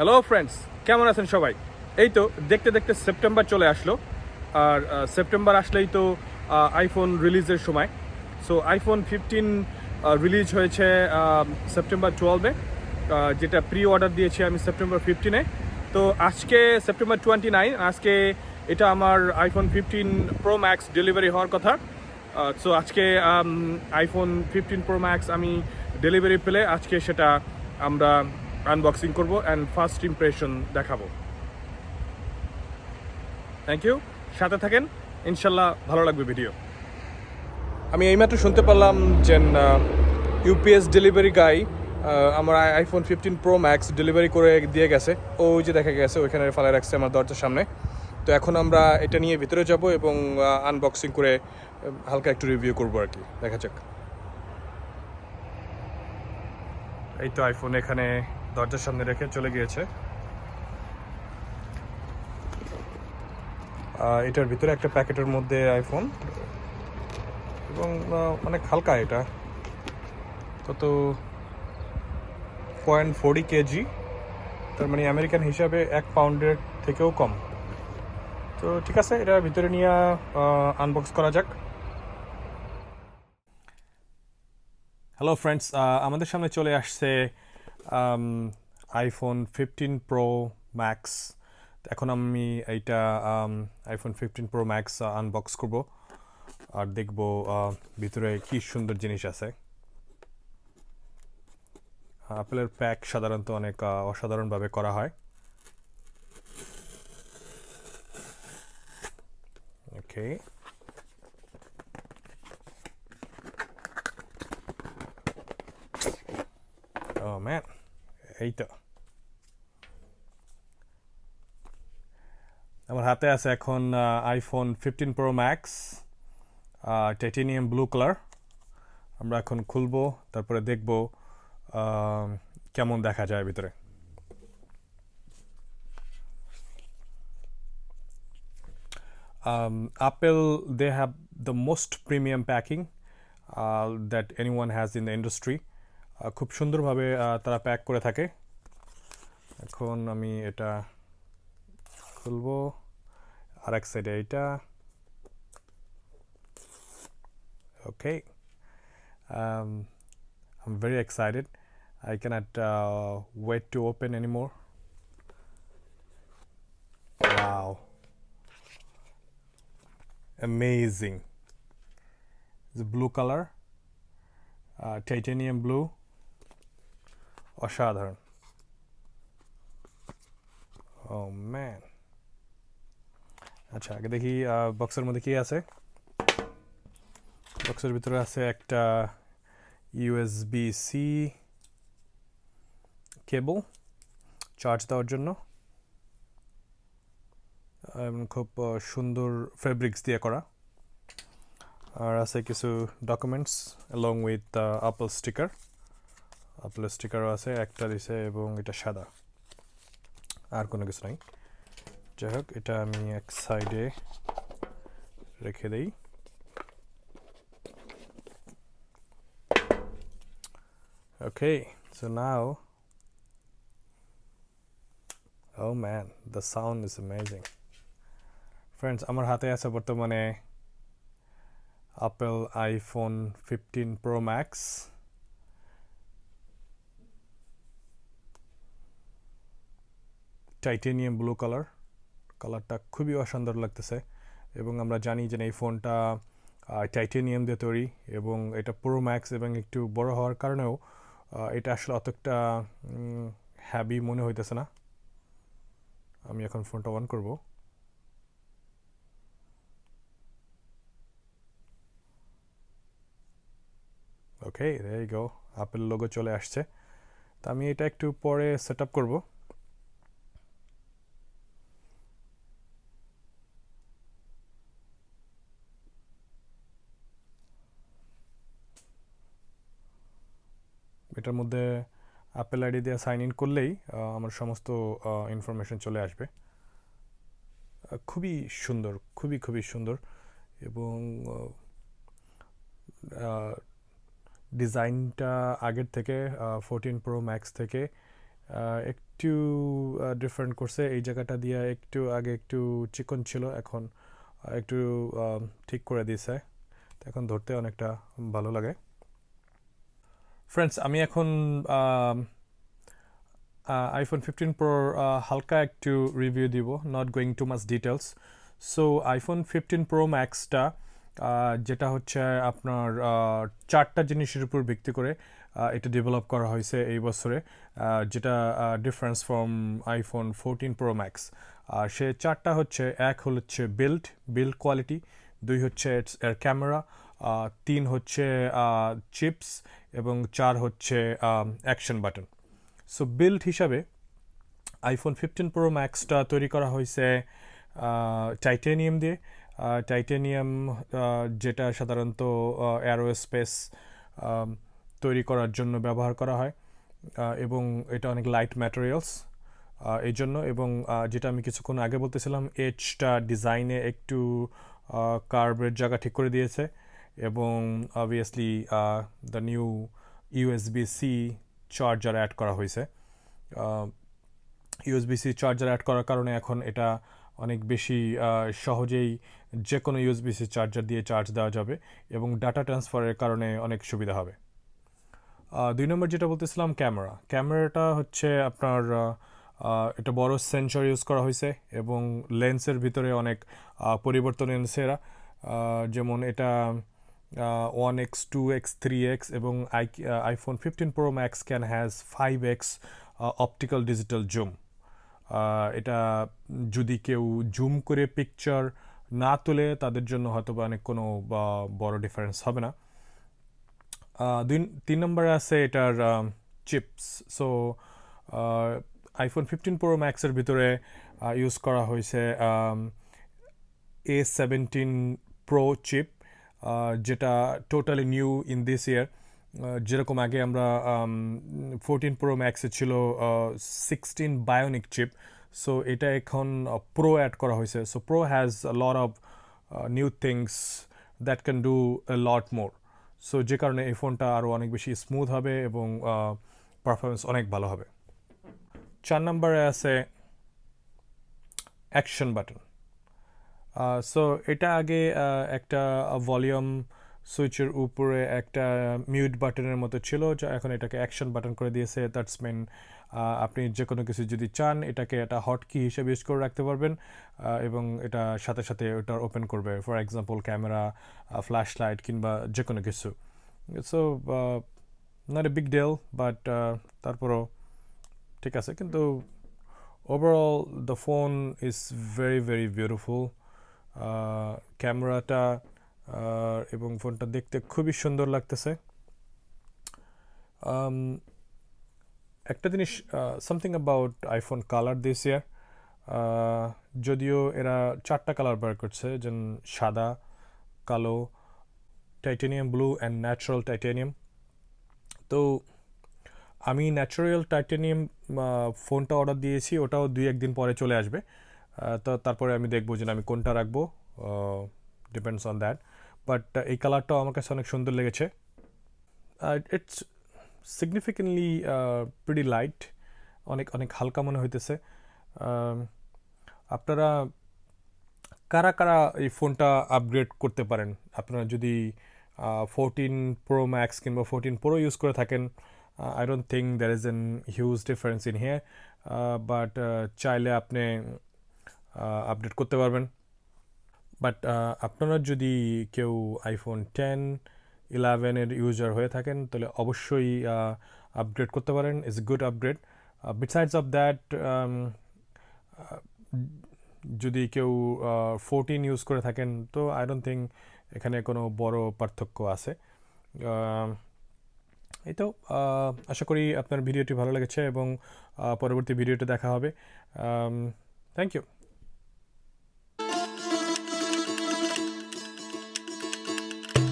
Hello friends, কেমন আছেন সবাই? এই তো দেখতে দেখতে সেপ্টেম্বর চলে আসলো। আর সেপ্টেম্বর আসলেই তো আইফোন রিলিজের সময়। সো আইফোন 15 রিলিজ হয়েছে সেপ্টেম্বর 12-এ, যেটা প্রি অর্ডার দিয়েছি আমি সেপ্টেম্বর 15-এ। তো আজকে সেপ্টেম্বর 29, আজকে এটা আমার আইফোন 15 প্রো ম্যাক্স ডেলিভারি হওয়ার কথা। সো আজকে আইফোন 15 প্রো ম্যাক্স আমি ডেলিভারি পেলে আজকে সেটা আমরা আনবক্সিং করব অ্যান্ড ফার্স্ট ইমপ্রেশন দেখাবো। থ্যাংক ইউ, সাথে থাকেন, ইনশাল্লাহ ভালো লাগবে ভিডিও। আমি এইমাত্র শুনতে পারলাম যে ইউপিএস ডেলিভারি গাই আমার আইফোন 15 প্রো ম্যাক্স ডেলিভারি করে দিয়ে গেছে। ওই যে দেখা গেছে ওইখানে ফেলে রাখছে আমার দরজার সামনে। তো এখন আমরা এটা নিয়ে ভিতরে যাব এবং আনবক্সিং করে হালকা একটু রিভিউ করবো আর কি। দেখা যাক। এই তো আইফোন এখানে দরজার সামনে রেখে চলে গিয়েছে। এটার ভিতরে একটা প্যাকেটের মধ্যে আইফোন এবং অনেক হালকা, এটা কত 0.40 কেজি, তার মানে আমেরিকান হিসাবে 1 পাউন্ডের থেকেও কম। তো ঠিক আছে, এটা ভিতরে নিয়ে আনবক্স করা যাক। হ্যালো ফ্রেন্ডস, আমাদের সামনে চলে আসছে আইফোন 15 প্রো ম্যাক্স। এখন আমি এইটা আইফোন 15 প্রো ম্যাক্স আনবক্স করব আর দেখব ভিতরে কি সুন্দর জিনিস আছে। অ্যাপেলের প্যাক সাধারণত অনেক অসাধারণভাবে করা হয়। ওকে, ও ম্যান, এই তো আমার হাতে আছে এখন iPhone 15 pro max titanium blue colour. আমরা এখন খুলবো, তারপরে দেখব কেমন দেখা যায় ভিতরে। Apple, they have the most premium packing that anyone has in the industry. খুব সুন্দরভাবে তারা প্যাক করে থাকে। এখন আমি এটা খুলবো, আর এক সাইডে এটা। ওকে, I'm very excited. I cannot wait to open anymore. Wow, amazing. The blue color, titanium blue, অসাধারণ। Oh man, আচ্ছা আগে দেখি বক্সের মধ্যে কি আছে। বক্সের ভিতরে আছে একটা USB-C কেবল চার্জ দেওয়ার জন্য, খুব সুন্দর ফেব্রিক্স দিয়ে করা। আর আছে কিছু documents along with Apple sticker. Apple স্টিকারও আছে, একটা দিছে এবং এটা সাদা, আর কোনো কিছু নাই। যাই হোক, এটা আমি এক সাইডে রেখে দেই। Okay, so now, oh man, the sound is amazing. Friends, আমার হাতে আছে বর্তমানে Apple iPhone 15 Pro Max। Titanium blue colour, কালারটা খুবই অসাধারণ লাগতেছে। এবং আমরা জানি যে এই ফোনটা টাইটানিয়াম দিয়ে তৈরি এবং এটা প্রো ম্যাক্স এবং একটু বড় হওয়ার কারণেও এটা আসলে অতটা হ্যাভি মনে হইতেছে না। আমি এখন ফোনটা অন করব। ওকে, there you go, apple logo চলে আসছে। তা আমি এটা একটু পরে সেট আপ করবো। এটার মধ্যে অ্যাপেল আইডি দিয়ে সাইন ইন করলেই আমার সমস্ত ইনফরমেশন চলে আসবে। খুবই সুন্দর, খুবই খুবই সুন্দর। এবং ডিজাইনটা আগের থেকে 14 প্রো ম্যাক্স থেকে একটু ডিফারেন্ট করছে। এই জায়গাটা দিয়ে একটু আগে একটু চিকন ছিল, এখন একটু ঠিক করে দিয়েছে, এখন ধরতে অনেকটা ভালো লাগে। ফ্রেন্ডস, আমি এখন আইফোন 15 প্রোর হালকা একটু রিভিউ দিব, not going to much details. So iPhone 15 Pro ম্যাক্সটা যেটা হচ্ছে আপনার চারটা জিনিসের উপর ভিত্তি করে এটা ডেভেলপ করা হয়েছে এই বছরে, যেটা difference from iPhone 14 Pro Max. সে চারটা হচ্ছে, এক হচ্ছে বিল্ড কোয়ালিটি, দুই হচ্ছে এর ক্যামেরা, তিন হচ্ছে চিপস, এবং চার হচ্ছে অ্যাকশন বাটন। সো বিল্ড হিসাবে আইফোন 15 প্রো ম্যাক্সটা তৈরি করা হয়েছে টাইটেনিয়াম দিয়ে। টাইটেনিয়াম যেটা সাধারণত অ্যারোস্পেস তৈরি করার জন্য ব্যবহার করা হয়, এবং এটা অনেক লাইট ম্যাটেরিয়ালস এই জন্য। এবং যেটা আমি কিছুক্ষণ আগে বলতেছিলাম, এজটা ডিজাইনে একটু কার্ভের জায়গা ঠিক করে দিয়েছে, এবং obviously the new USB C charger add করা হয়েছে। ইউএসবি-সি চার্জার অ্যাড করার কারণে এখন এটা অনেক বেশি সহজেই যে কোনো ইউএসবি-সি চার্জার দিয়ে চার্জ দেওয়া যাবে, এবং ডাটা ট্রান্সফারের কারণে অনেক সুবিধা হবে। দুই নম্বর যেটা বলতেছিলাম, ক্যামেরাটা হচ্ছে আপনার এটা বড় সেন্সর ইউজ করা হয়েছে, এবং লেন্সের ভিতরে অনেক পরিবর্তন এনেছে এরা। যেমন এটা 1x, 2x, 3x, এবং iPhone 15 pro max can has 5x optical digital zoom. এটা যদি কেউ জুম করে পিকচার না তোলে তাদের জন্য হয়তো বা অনেক কোনো বড় ডিফারেন্স হবে না। তিন নম্বরে আছে এটার চিপস। সো আইফোন 15 প্রো ম্যাক্সের ভিতরে ইউজ করা হয়েছে A17 প্রো চিপ, যেটা টোটালি নিউ ইন দিস ইয়ার। যেরকম আগে আমরা 14 প্রো ম্যাক্সে ছিল 16 বায়োনিক চিপ, সো এটা এখন প্রো অ্যাড করা হয়েছে। So pro has a lot of new things that can do a lot more. So যে কারণে এই ফোনটা আরও অনেক বেশি স্মুথ হবে, এবং পারফরমেন্স অনেক ভালো হবে। 4 নম্বরে আছে অ্যাকশন বাটন। সো এটা আগে একটা ভলিউম সুইচের উপরে একটা মিউট বাটনের মতো ছিল, যা এখন এটাকে অ্যাকশন বাটন করে দিয়েছে। দ্যাটস মিন আপনি যে কোনো কিছু যদি চান এটাকে একটা হটকি হিসেবে ইউজ করে রাখতে পারবেন, এবং এটা সাথে সাথে ওটা ওপেন করবে, for example camera, flash light, কিংবা যে কোনো কিছু। So not a big deal, but তারপরও ঠিক আছে। কিন্তু overall the phone is very very beautiful. ক্যামেরাটা এবং ফোনটা দেখতে খুবই সুন্দর লাগতেছে। একটা জিনিস, something about iPhone colour this year, যদিও এরা 4টা কালার বার করছে, যেমন সাদা, কালো, titanium blue and natural titanium. তো আমি ন্যাচারাল টাইটেনিয়াম ফোনটা অর্ডার দিয়েছি, ওটাও 2-1 দিন পরে চলে আসবে। তো তারপরে আমি দেখবো যে আমি কোনটা রাখবো, ডিপেন্ডস অন দ্যাট। বাট এই কালারটাও আমার কাছে অনেক সুন্দর লেগেছে। ইটস সিগনিফিকেন্টলি প্রিটি লাইট, অনেক অনেক হালকা মনে হইতেছে। আপনারা কারা কারা এই ফোনটা আপগ্রেড করতে পারেন? আপনারা যদি 14 প্রো ম্যাক্স কিংবা 14 প্রো ইউজ করে থাকেন, I don't think there is a huge difference in here, but চাইলে আপনি আপডেট করতে পারবেন। বাট আপনারা যদি কেউ আইফোন 10, 11 এর ইউজার হয়ে থাকেন, তাহলে অবশ্যই আপগ্রেড করতে পারেন। It's a good upgrade. Besides of that, যদি কেউ 14 ইউজ করে থাকেন, তো আই ডোন্ট থিঙ্ক এখানে কোনো বড় পার্থক্য আছে। এই তো, আশা করি আপনার ভিডিওটি ভালো লেগেছে, এবং পরবর্তী ভিডিওতে দেখা হবে। Thank you.